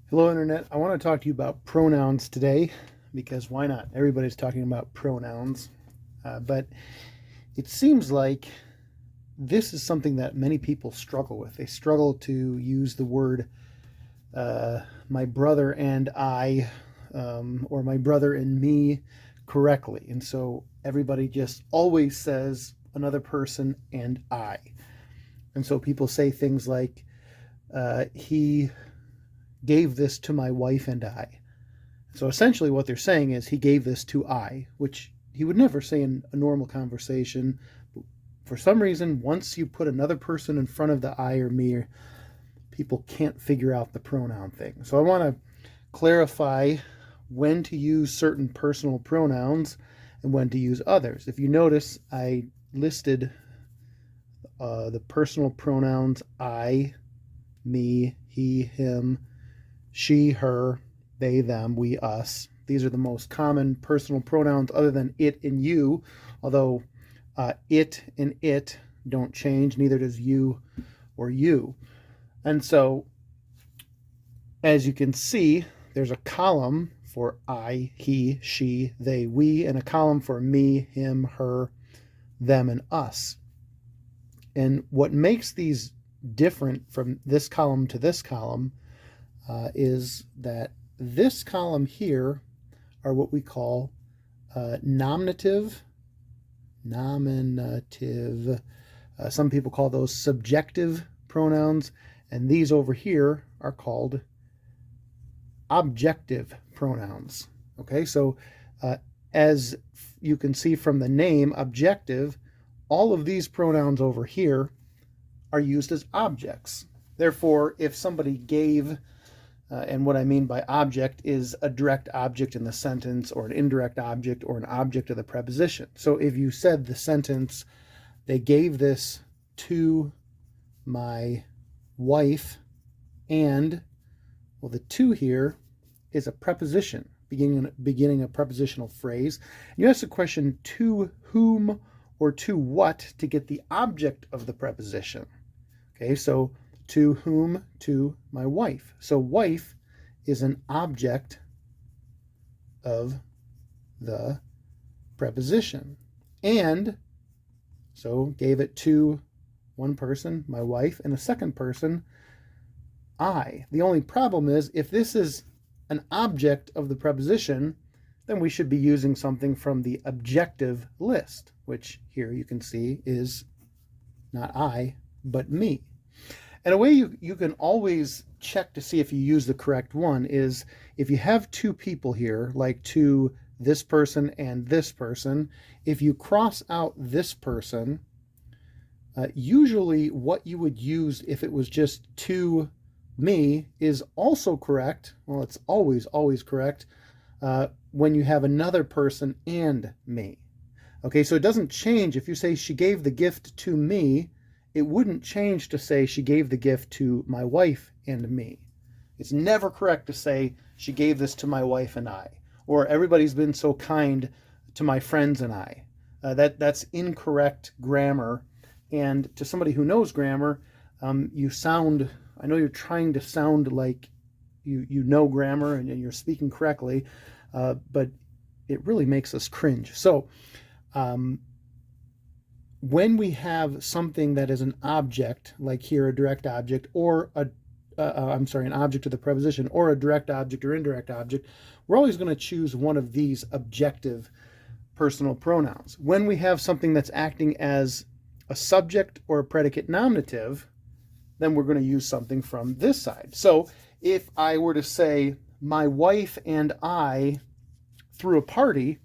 Hello, Internet. I want to talk to you about pronouns today because why not? Everybody's talking about pronouns. But it seems like this is something that many people struggle with. They struggle to use the word my brother and I or my brother and me correctly. And so everybody just always says another person and I. And so people say things like, he gave this to my wife and I. So essentially what they're saying is he gave this to I, which he would never say in a normal conversation. For some reason, once you put another person in front of the I or me, people can't figure out the pronoun thing. So I want to clarify when to use certain personal pronouns and when to use others. If you notice, I listed the personal pronouns I, me, he, him, she, her, they, them, we, us. These are the most common personal pronouns other than it and you, although it and it don't change, neither does you or you. And so, as you can see, there's a column for I, he, she, they, we, and a column for me, him, her, them, and us. And what makes these different from this column to this column is that this column here are what we call nominative. Some people call those subjective pronouns, and these over here are called objective pronouns. Okay, so as you can see from the name objective, all of these pronouns over here are used as objects. Therefore, if somebody gave and what I mean by object is a direct object in the sentence or an indirect object or an object of the preposition. So if you said the sentence, they gave this to my wife and, well, the to here is a preposition, beginning a prepositional phrase. You ask the question to whom or to what to get the object of the preposition. Okay, so to whom? To my wife. So wife is an object of the preposition. And so gave it to one person, my wife, and a second person, I. The only problem is if this is an object of the preposition, then we should be using something from the objective list, which here you can see is not I, but me. And a way you can always check to see if you use the correct one is if you have two people here, like to this person and this person, if you cross out this person, usually what you would use if it was just to me is also correct. Well, it's always correct when you have another person and me. Okay, so it doesn't change. If you say she gave the gift to me, it wouldn't change to say she gave the gift to my wife and me. It's never correct to say she gave this to my wife and I, or everybody's been so kind to my friends and I. That's incorrect grammar. And to somebody who knows grammar, you sound, I know you're trying to sound like you know grammar and you're speaking correctly, but it really makes us cringe. So, when we have something that is an object, like here a direct object, or an object of the preposition, or a direct object or indirect object, we're always going to choose one of these objective personal pronouns. When we have something that's acting as a subject or a predicate nominative, then we're going to use something from this side. So if I were to say, my wife and I threw a party,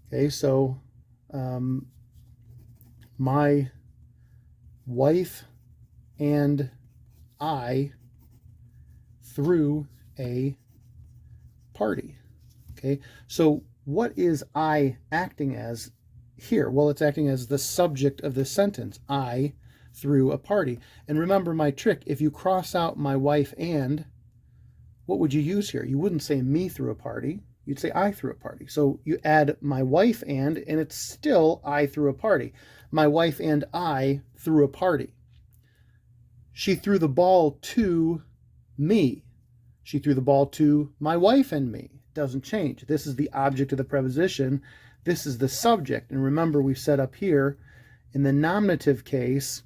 okay, so my wife and I threw a party. Okay, so what is I acting as here? Well, it's acting as the subject of this sentence. I threw a party. And remember my trick, if you cross out my wife and, what would you use here? You wouldn't say me threw a party. You'd say I threw a party. So you add my wife and it's still I threw a party. My wife and I threw a party. She threw the ball to me. She threw the ball to my wife and me. Doesn't change. This is the object of the preposition. This is the subject. And remember, we said up here, in the nominative case,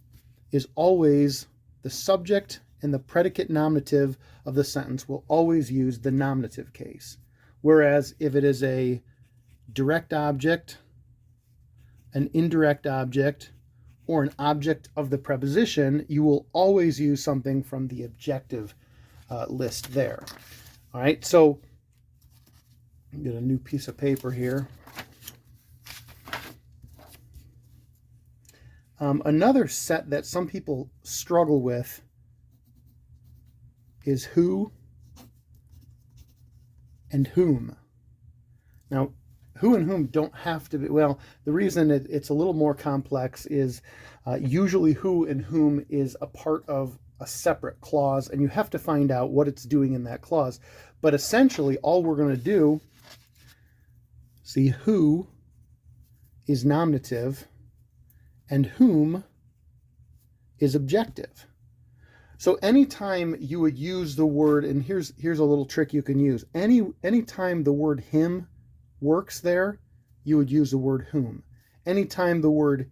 is always the subject and the predicate nominative of the sentence will always use the nominative case. Whereas if it is a direct object, an indirect object, or an object of the preposition, you will always use something from the objective list there. All right, so get a new piece of paper here. Another set that some people struggle with is who and whom. Now, who and whom don't have to be, well, the reason it's a little more complex is usually who and whom is a part of a separate clause, and you have to find out what it's doing in that clause. But essentially, all we're going to do, see, who is nominative and whom is objective. So anytime you would use the word, and here's a little trick you can use. Anytime the word him works there, you would use the word whom. Anytime the word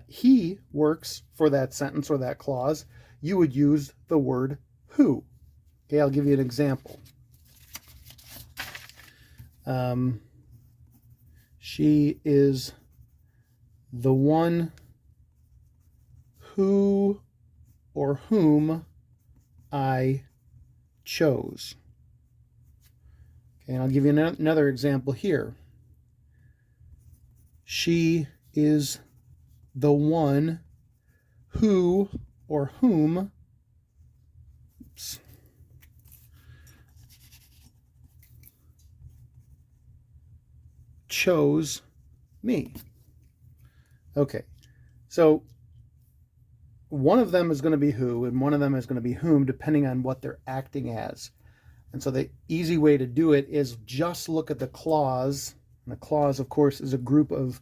he works for that sentence or that clause, you would use the word who. Okay, I'll give you an example. She is the one who or whom I chose. Okay, and I'll give you another example here. She is the one who or whom chose me. Okay, so one of them is going to be who and one of them is going to be whom, depending on what they're acting as. And so the easy way to do it is just look at the clause. And the clause, of course, is a group of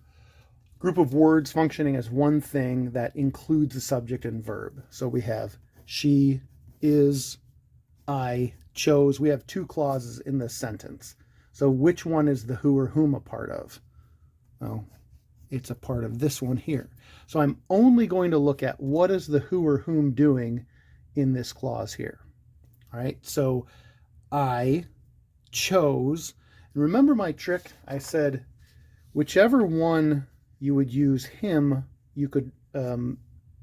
words functioning as one thing that includes the subject and verb. So we have she, is, I, chose. We have two clauses in this sentence. So which one is the who or whom a part of? Well, it's a part of this one here. So I'm only going to look at what is the who or whom doing in this clause here. All right, so I chose. And remember my trick? I said whichever one you would use him, you could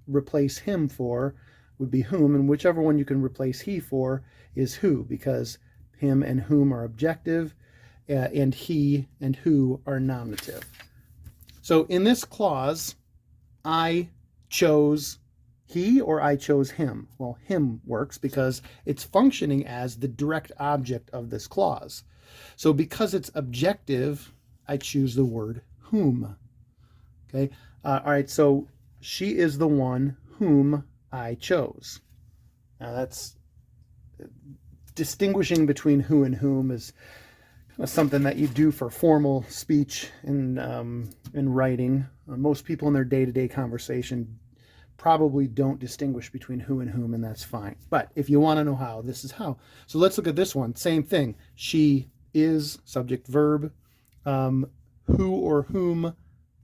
replace him for would be whom, and whichever one you can replace he for is who, because him and whom are objective, and he and who are nominative. So in this clause, I chose he or I chose him. Well, him works because it's functioning as the direct object of this clause. So because it's objective, I choose the word whom. Okay. All right. So she is the one whom I chose. Now that's distinguishing between who and whom is something that you do for formal speech in writing. Most people in their day-to-day conversation probably don't distinguish between who and whom, and that's fine. But if you want to know how, this is how. So let's look at this one. Same thing. She is, subject, verb. Who or whom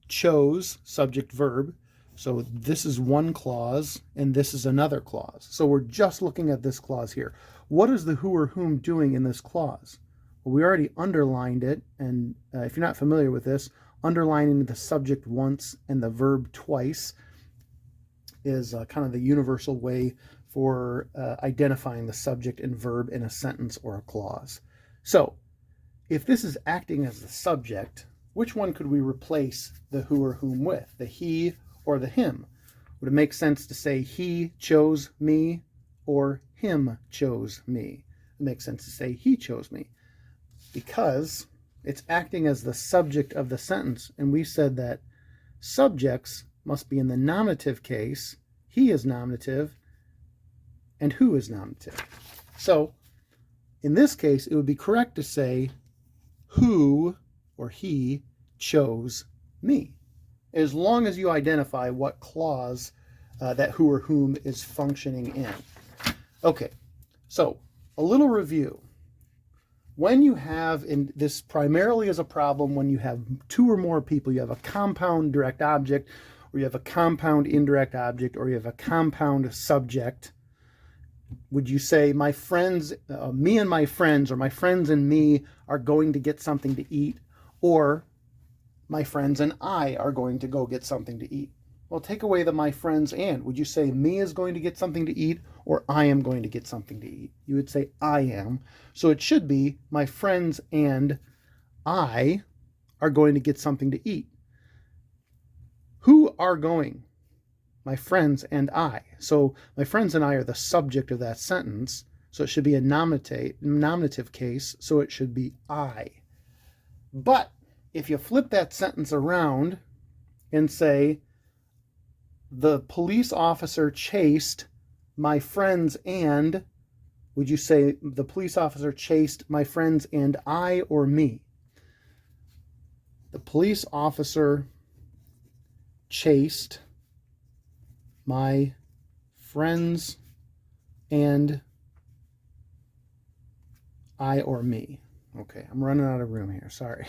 chose, subject, verb. So this is one clause, and this is another clause. So we're just looking at this clause here. What is the who or whom doing in this clause? Well, we already underlined it, and if you're not familiar with this, underlining the subject once and the verb twice is kind of the universal way for identifying the subject and verb in a sentence or a clause. So if this is acting as the subject, which one could we replace the who or whom with, the he or the him? Would it make sense to say he chose me or him chose me? It makes sense to say he chose me, because it's acting as the subject of the sentence, and we said that subjects must be in the nominative case. He is nominative, and who is nominative. So in this case, it would be correct to say who or he chose me, as long as you identify what clause that who or whom is functioning in. Okay, so a little review. When you have, and this primarily is a problem when you have two or more people, you have a compound direct object, or you have a compound indirect object, or you have a compound subject. Would you say my friends, me and my friends, or my friends and me are going to get something to eat, or my friends and I are going to go get something to eat? Well, take away the my friends and. Would you say me is going to get something to eat, or I am going to get something to eat? You would say I am. So it should be my friends and I are going to get something to eat. Who are going? My friends and I. So my friends and I are the subject of that sentence. So it should be a nominative case. So it should be I. But if you flip that sentence around and say, the police officer chased my friends and, would you say the police officer chased my friends and I, or me? The police officer chased my friends and I, or me. Okay, I'm running out of room here. Sorry.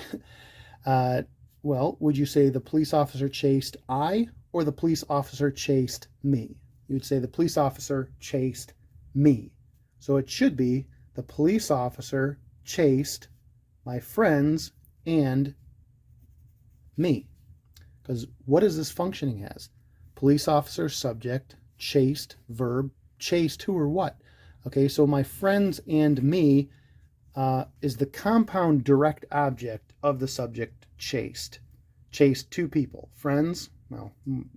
Well, would you say the police officer chased I, or the police officer chased me? You would say the police officer chased me. So it should be the police officer chased my friends and me. Because what is this functioning as? Police officer, subject, chased, verb, chased who or what? Okay, so my friends and me is the compound direct object of the subject chased. Chased two people. Friends, well,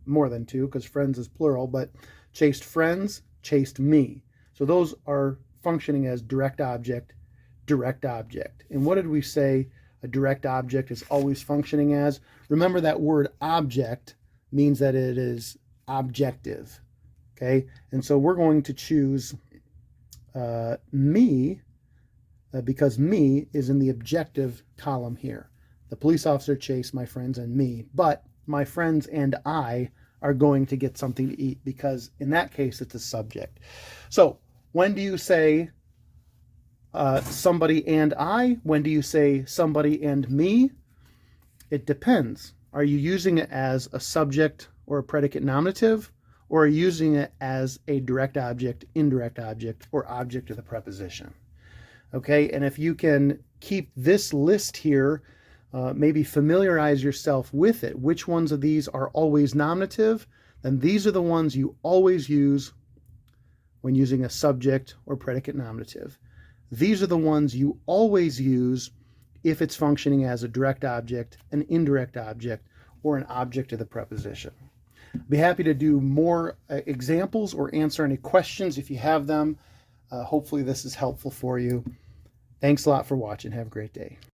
more than two because friends is plural, but chased friends, chased me. So those are functioning as direct object, direct object. And what did we say a direct object is always functioning as? Remember that word object means that it is objective. Okay, and so we're going to choose me because me is in the objective column here. The police officer chased my friends and me, but my friends and I are going to get something to eat because in that case it's a subject. So when do you say somebody and I? When do you say somebody and me? It depends. Are you using it as a subject or a predicate nominative, or are you using it as a direct object, indirect object, or object of the preposition? Okay, and if you can keep this list here, maybe familiarize yourself with it. Which ones of these are always nominative? Then these are the ones you always use when using a subject or predicate nominative. These are the ones you always use if it's functioning as a direct object, an indirect object, or an object of the preposition. I'd be happy to do more examples or answer any questions if you have them. Hopefully this is helpful for you. Thanks a lot for watching. Have a great day.